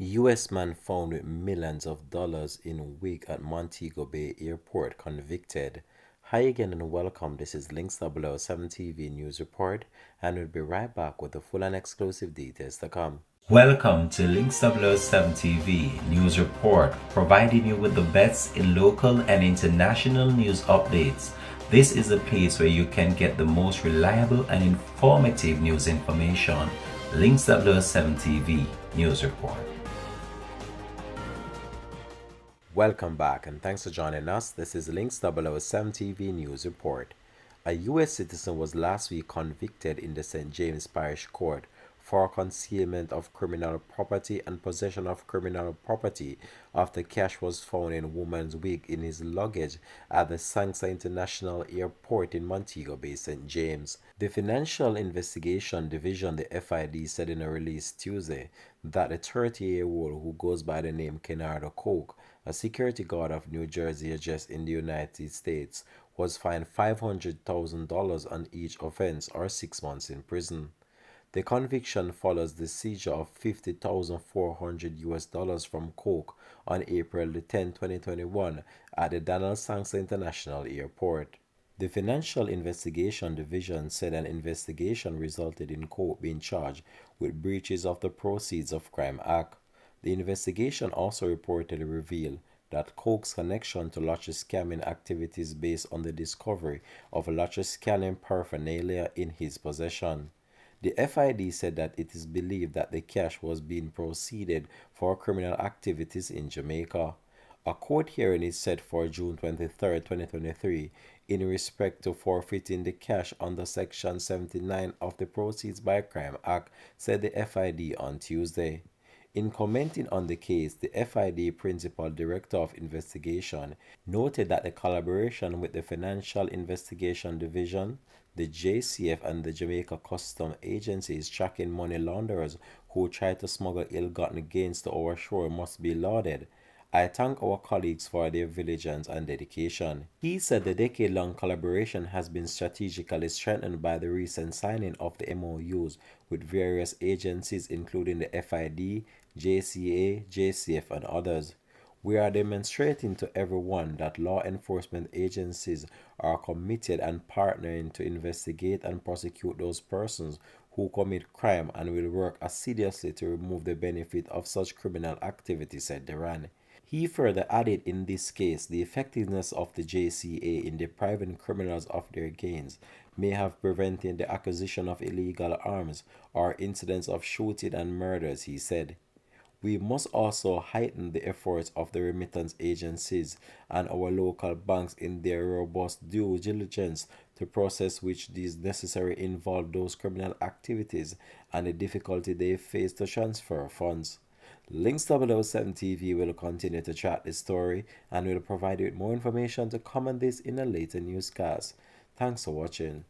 U.S. man found with millions of dollars in wig at Montego Bay Airport convicted. Hi again and welcome. This is Links 007 TV News Report, and we'll be right back with the full and exclusive details to come. Welcome to Links 007 TV News Report, providing you with the best in local and international news updates. This is a place where you can get the most reliable and informative news information. Links 007 TV News Report. Welcome back and thanks for joining us. This is Links 007 TV News Report. A U.S. citizen was last week convicted in the St. James Parish Court for concealment of criminal property and possession of criminal property after cash was found in a woman's wig in his luggage at the Sangsa International Airport in Montego Bay, St. James. The Financial Investigation Division, the FID, said in a release Tuesday that a 30-year-old who goes by the name Kennard Coke, a security guard of New Jersey address in the United States, was fined $500,000 on each offense or 6 months in prison. The conviction follows the seizure of 50,400 US dollars from Coke on April 10, 2021 at the Donald Sangster International Airport. The Financial Investigation Division said an investigation resulted in Coke being charged with breaches of the Proceeds of Crime Act. The investigation also reportedly revealed that Coke's connection to lottery scamming activities based on the discovery of lottery scamming paraphernalia in his possession. The FID said that it is believed that the cash was being proceeded for criminal activities in Jamaica. A court hearing is set for June 23, 2023, in respect to forfeiting the cash under Section 79 of the Proceeds by Crime Act, said the FID on Tuesday. In commenting on the case, the FID Principal Director of Investigation noted that the collaboration with the Financial Investigation Division, the JCF, and the Jamaica Customs Agency is tracking money launderers who try to smuggle ill-gotten gains to our shore must be lauded. I thank our colleagues for their diligence and dedication. He said the decade-long collaboration has been strategically strengthened by the recent signing of the MOUs with various agencies including the FID, JCA, JCF, and others. We are demonstrating to everyone that law enforcement agencies are committed and partnering to investigate and prosecute those persons who commit crime and will work assiduously to remove the benefit of such criminal activity, said Duran. He further added in this case the effectiveness of the JCA in depriving criminals of their gains may have prevented the acquisition of illegal arms or incidents of shooting and murders, he said. We must also heighten the efforts of the remittance agencies and our local banks in their robust due diligence to process which these necessary involve those criminal activities and the difficulty they face to transfer funds. Links 007 TV will continue to track this story and will provide you with more information to comment this in a later newscast. Thanks for watching.